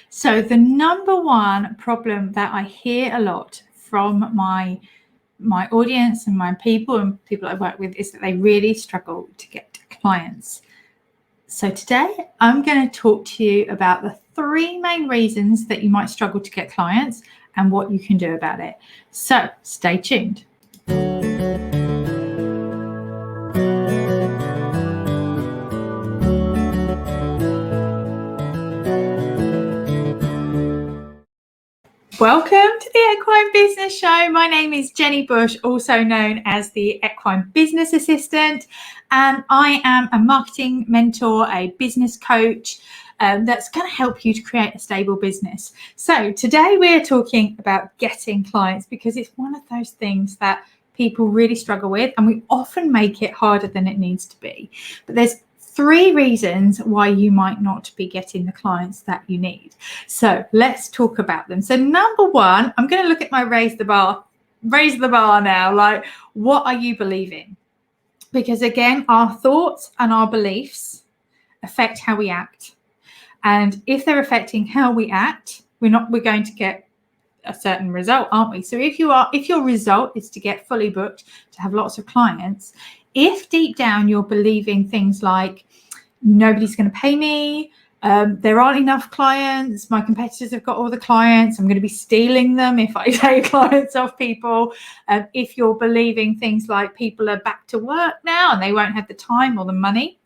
So the number one problem that I hear a lot from my audience and my people and people I work with is that they really struggle to get clients. So today I'm going to talk to you about the 3 main reasons that you might struggle to get clients and what you can do about it. So stay tuned. Welcome to the Equine Business Show. My name is Jenny Bush, also known as the Equine Business Assistant, and I am a marketing mentor, a business coach that's going to help you to create a stable business. So today we're talking about getting clients because it's one of those things that people really struggle with, and we often make it harder than it needs to be. But there's 3 reasons why you might not be getting the clients that you need. So let's talk about them. So number 1, I'm going to look at my raise the bar now. Like, what are you believing? Because again, our thoughts and our beliefs affect how we act. And if they're affecting how we act, we're going to get a certain result, aren't we? So if your result is to get fully booked, to have lots of clients, if deep down you're believing things like nobody's going to pay me, there aren't enough clients, my competitors have got all the clients, I'm going to be stealing them if I take clients off people, if you're believing things like people are back to work now and they won't have the time or the money,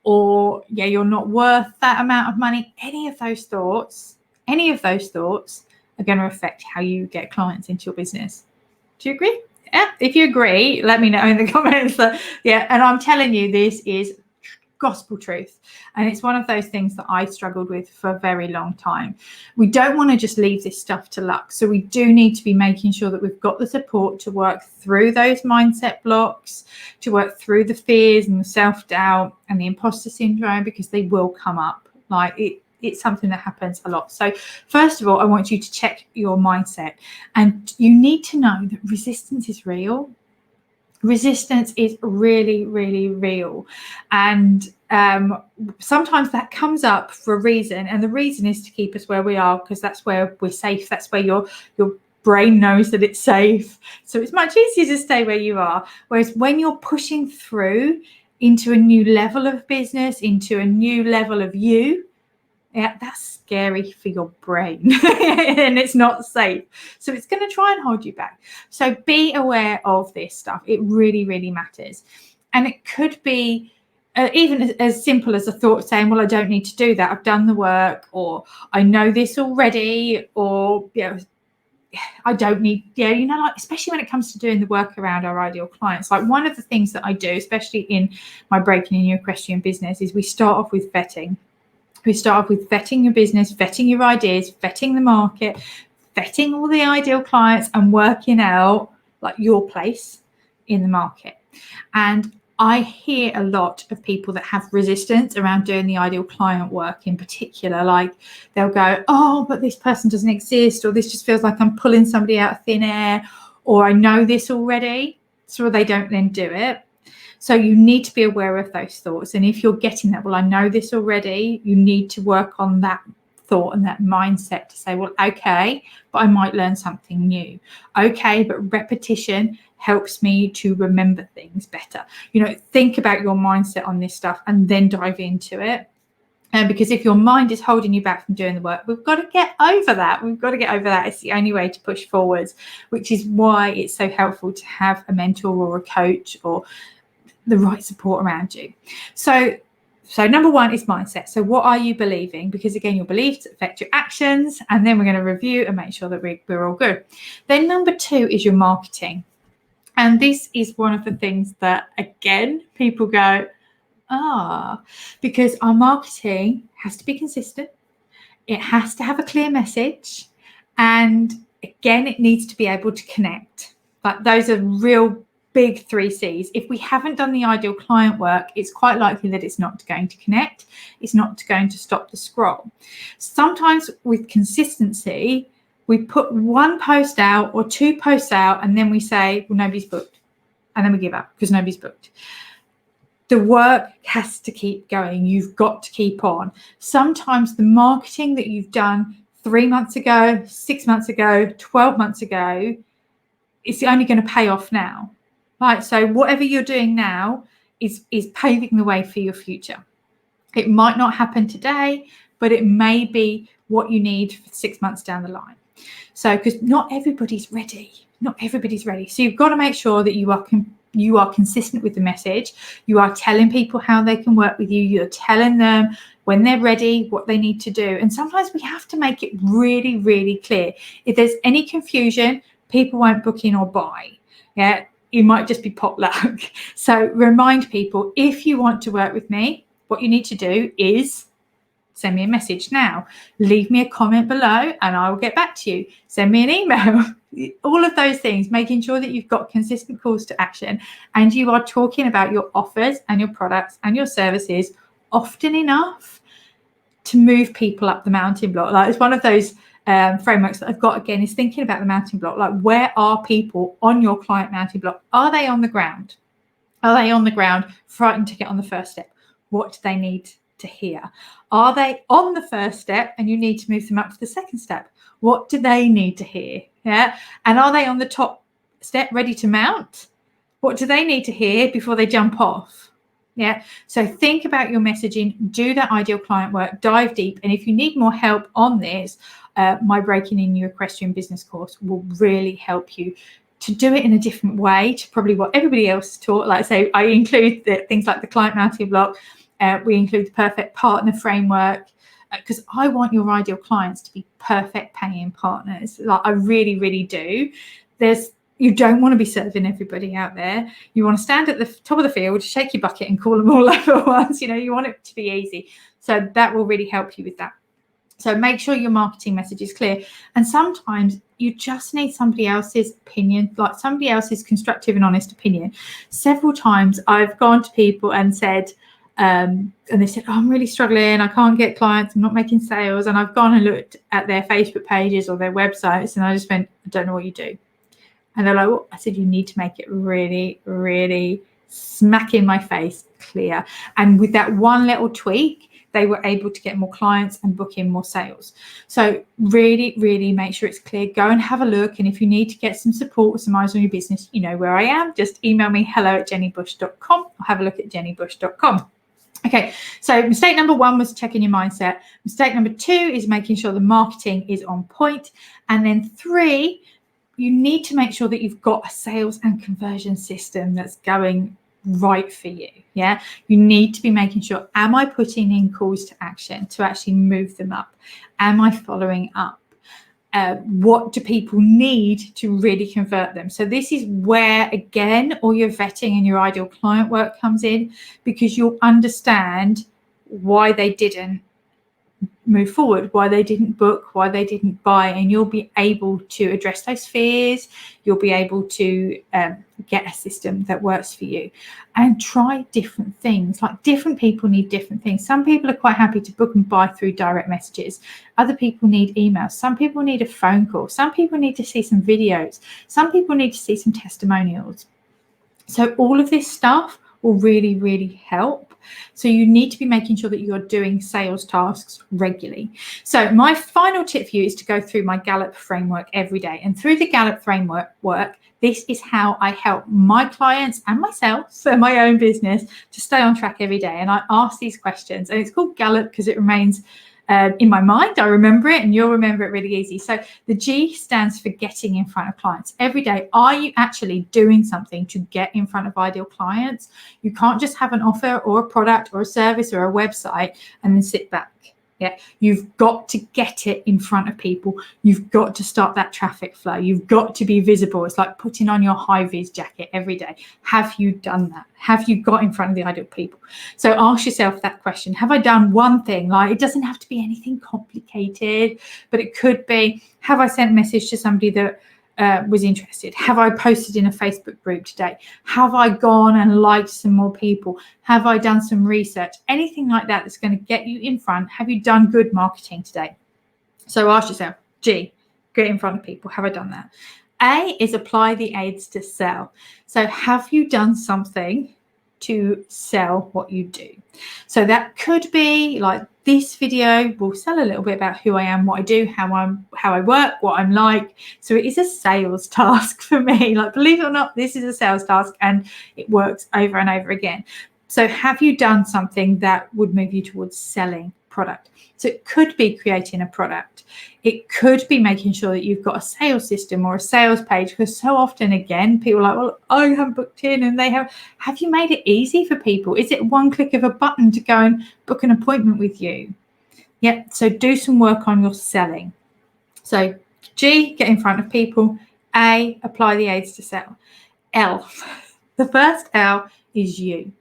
or you're not worth that amount of money, any of those thoughts are going to affect how you get clients into your business. Do you agree? Yeah, if you agree, let me know in the comments. And I'm telling you, this is gospel truth, and it's one of those things that I struggled with for a very long time. We don't want to just leave this stuff to luck, so we do need to be making sure that we've got the support to work through those mindset blocks, to work through the fears and the self-doubt and the imposter syndrome, because they will come up. It's something that happens a lot. So first of all, I want you to check your mindset, and you need to know that resistance is real. Resistance is really, really real. And sometimes that comes up for a reason. And the reason is to keep us where we are, because that's where we're safe. That's where your brain knows that it's safe. So it's much easier to stay where you are. Whereas when you're pushing through into a new level of business, into a new level of you, that's scary for your brain and it's not safe. So it's going to try and hold you back. So be aware of this stuff. It really, really matters. And it could be even as simple as a thought saying, well, I don't need to do that. I've done the work, or I know this already, or, I don't need, especially when it comes to doing the work around our ideal clients. Like, one of the things that I do, especially in my Breaking a New Equestrian Business, is we start off with vetting. We start off with vetting your business, vetting your ideas, vetting the market, vetting all the ideal clients, and working out your place in the market. And I hear a lot of people that have resistance around doing the ideal client work in particular. Like, they'll go, oh, but this person doesn't exist, or this just feels like I'm pulling somebody out of thin air, or I know this already, so they don't then do it. So you need to be aware of those thoughts. And if you're getting that, well, I know this already, you need to work on that thought and that mindset to say, well, okay, but I might learn something new. Okay, but repetition helps me to remember things better. Think about your mindset on this stuff and then dive into it. Because if your mind is holding you back from doing the work, we've got to get over that. It's the only way to push forwards, which is why it's so helpful to have a mentor or a coach or the right support around you. So number 1 is mindset. So what are you believing? Because again, your beliefs affect your actions, and then we're going to review and make sure that we're all good. Then number 2 is your marketing. And this is one of the things that, again, people go, because our marketing has to be consistent. It has to have a clear message. And again, it needs to be able to connect. But those are real big 3 C's. If we haven't done the ideal client work, it's quite likely that it's not going to connect. It's not going to stop the scroll. Sometimes with consistency, we put 1 post out or 2 posts out, and then we say, well, nobody's booked. And then we give up because nobody's booked. the work has to keep going. You've got to keep on. Sometimes the marketing that you've done 3 months ago, 6 months ago, 12 months ago, it's only going to pay off now, right? So whatever you're doing now is paving the way for your future. It might not happen today, but it may be what you need for 6 months down the line. So, because not everybody's ready. Not everybody's ready. So you've got to make sure that you are consistent with the message. You are telling people how they can work with you. You're telling them when they're ready what they need to do. And sometimes we have to make it really, really clear. If there's any confusion, people won't book in or buy. Yeah, it might just be potluck. So remind people, if you want to work with me, what you need to do is send me a message now. Leave me a comment below and I will get back to you. Send me an email. All of those things, making sure that you've got consistent calls to action and you are talking about your offers and your products and your services often enough to move people up the mountain block. Like, it's one of those frameworks that I've got, again, is thinking about the mountain block. Like, where are people on your client mountain block? Are they on the ground? Are they on the ground, frightened to get on the first step? What do they need to hear? Are they on the first step and you need to move them up to the second step? What do they need to hear? Yeah. And are they on the top step ready to mount? What do they need to hear before they jump off? Yeah. So think about your messaging, do that ideal client work, dive deep. And if you need more help on this, my Breaking In Your Equestrian Business course will really help you to do it in a different way to probably what everybody else taught. Like I say, I include things like the client mounting block. We include the perfect partner framework because I want your ideal clients to be perfect paying partners. Like, I really, really do. You don't want to be serving everybody out there. You want to stand at the top of the field, shake your bucket and call them all over once. You want it to be easy. So that will really help you with that. So make sure your marketing message is clear. And sometimes you just need somebody else's opinion, like somebody else's constructive and honest opinion. Several times I've gone to people and said, and they said, oh, I'm really struggling. I can't get clients. I'm not making sales. And I've gone and looked at their Facebook pages or their websites. And I just went, I don't know what you do. And they're like, well, I said, you need to make it really, really smack in my face clear. And with that one little tweak, they were able to get more clients and book in more sales. So really, really make sure it's clear. Go and have a look. And if you need to get some support with some eyes on your business, you know where I am. Just email me hello@jennybush.com or have a look at jennybush.com. Okay, so mistake number 1 was checking your mindset. Mistake number 2 is making sure the marketing is on point. And then 3, you need to make sure that you've got a sales and conversion system that's going right for you. Yeah, you need to be making sure, am I putting in calls to action to actually move them up? Am I following up? What do people need to really convert them? So this is where, again, all your vetting and your ideal client work comes in, because you'll understand why they didn't move forward, why they didn't book, why they didn't buy, and you'll be able to address those fears. You'll be able to get a system that works for you and try different things. Like, different people need different things. Some people are quite happy to book and buy through direct messages. Other people need emails. Some people need a phone call. Some people need to see some videos. Some people need to see some testimonials. So all of this stuff will really, really help. So you need to be making sure that you're doing sales tasks regularly. So my final tip for you is to go through my Gallup framework every day. And through the Gallup framework, this is how I help my clients and myself, so my own business, to stay on track every day. And I ask these questions, and it's called Gallup because it remains in my mind. I remember it, and you'll remember it really easy. So the G stands for getting in front of clients. Every day, are you actually doing something to get in front of ideal clients? You can't just have an offer or a product or a service or a website and then sit back. Yeah, you've got to get it in front of people. You've got to start that traffic flow. You've got to be visible. It's like putting on your high-vis jacket every day. Have you done that? Have you got in front of the ideal people? So ask yourself that question. Have I done one thing? Like, it doesn't have to be anything complicated, but it could be, have I sent a message to somebody that was interested? Have I posted in a Facebook group today? Have I gone and liked some more people? Have I done some research? Anything like that that's going to get you in front. Have you done good marketing today? So ask yourself, G, get in front of people. Have I done that? A is apply the aids to sell. So have you done something to sell what you do. So that could be like this video will sell a little bit about who I am, what I do, how I work, what I'm like. So it is a sales task for me. Like, believe it or not, this is a sales task and it works over and over again. So have you done something that would move you towards selling product? So it could be creating a product. It could be making sure that you've got a sales system or a sales page, because so often, again, people are like, well, I haven't booked in, and they have you made it easy for people? Is it one click of a button to go and book an appointment with you? Yeah, so do some work on your selling. So G, get in front of people. A, apply the aids to sell. L, the first L is you.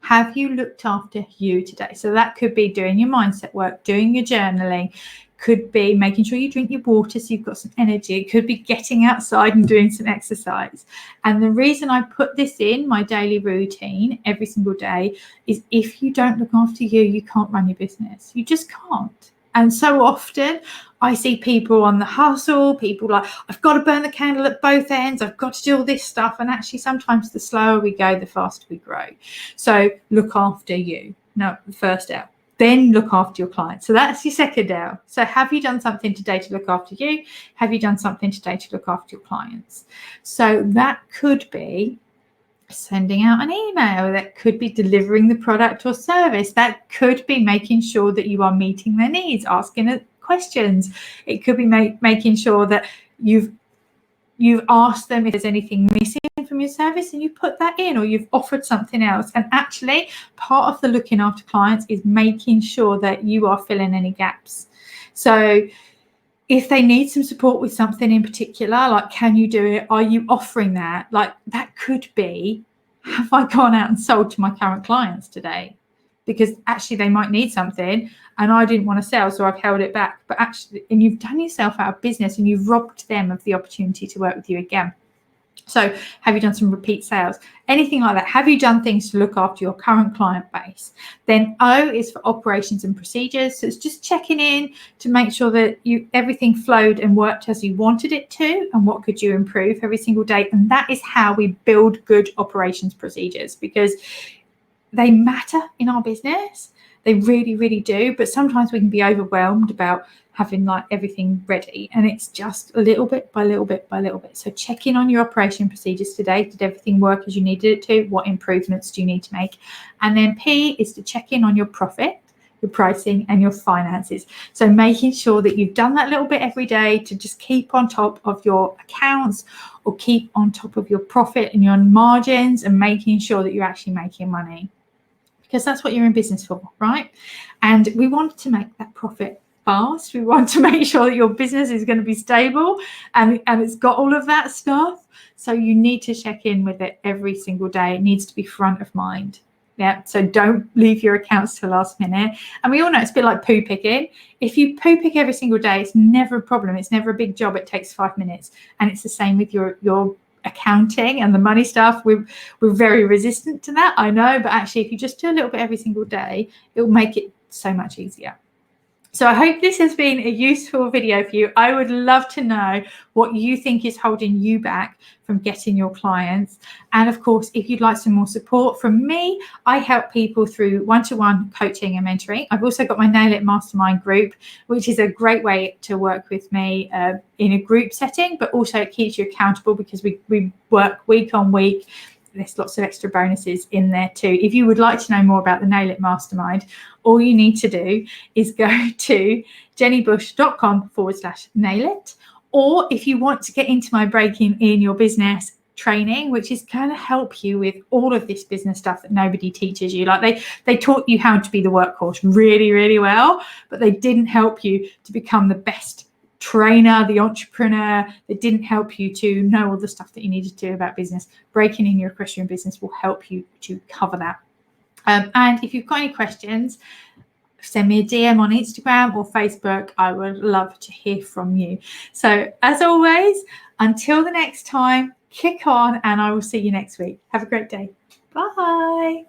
Have you looked after you today? So that could be doing your mindset work, doing your journaling, could be making sure you drink your water so you've got some energy. It could be getting outside and doing some exercise. And the reason I put this in my daily routine every single day is if you don't look after you, you can't run your business. You just can't. And so often I see people on the hustle, people like, I've got to burn the candle at both ends. I've got to do all this stuff. And actually, sometimes the slower we go, the faster we grow. So look after you. No, the first L. Then look after your clients. So that's your second L. So have you done something today to look after you? Have you done something today to look after your clients? So that could be sending out an email, that could be delivering the product or service, that could be making sure that you are meeting their needs, asking questions. It could be making sure that you've asked them if there's anything missing from your service and you put that in, or you've offered something else. And actually, part of the looking after clients is making sure that you are filling any gaps. So if they need some support with something in particular, like, can you do it? Are you offering that? Like, that could be, have I gone out and sold to my current clients today? Because actually they might need something and I didn't want to sell, so I've held it back. But actually, and you've done yourself out of business and you've robbed them of the opportunity to work with you again. So have you done some repeat sales? Anything like that? Have you done things to look after your current client base? Then O is for operations and procedures. So it's just checking in to make sure that everything flowed and worked as you wanted it to, and what could you improve every single day. And that is how we build good operations procedures, because they matter in our business. They really, really do. But sometimes we can be overwhelmed about having like everything ready, and it's just a little bit by little bit by little bit. So check in on your operation procedures today. Did everything work as you needed it to? What improvements do you need to make? And then P is to check in on your profit, your pricing, and your finances. So making sure that you've done that little bit every day to just keep on top of your accounts, or keep on top of your profit and your margins, and making sure that you're actually making money, because that's what you're in business for, right? And we want to make that profit fast. We want to make sure that your business is going to be stable and it's got all of that stuff. So you need to check in with it every single day. It needs to be front of mind. Yeah. So don't leave your accounts to last minute. And we all know it's a bit like poo picking. If you poo pick every single day, it's never a problem. It's never a big job. It takes 5 minutes. And it's the same with your accounting and the money stuff. We're very resistant to that, I know, but actually if you just do a little bit every single day, it will make it so much easier. So I hope this has been a useful video for you. I would love to know what you think is holding you back from getting your clients. And of course, if you'd like some more support from me, I help people through one-to-one coaching and mentoring. I've also got my Nail It Mastermind group, which is a great way to work with me in a group setting, but also it keeps you accountable because we work week on week. There's lots of extra bonuses in there too. If you would like to know more about the Nail It Mastermind, all you need to do is go to jennybush.com/nail-it. Or if you want to get into my Breaking in Your Business training, which is going to help you with all of this business stuff that nobody teaches you. Like they taught you how to be the workhorse really, really well, but they didn't help you to become the best trainer, the entrepreneur. That didn't help you to know all the stuff that you needed to do about business. Breaking in Your Equestrian Business will help you to cover that. And if you've got any questions, send me a DM on Instagram or Facebook. I would love to hear from you. So as always, until the next time, kick on, and I will see you next week. Have a great day. Bye.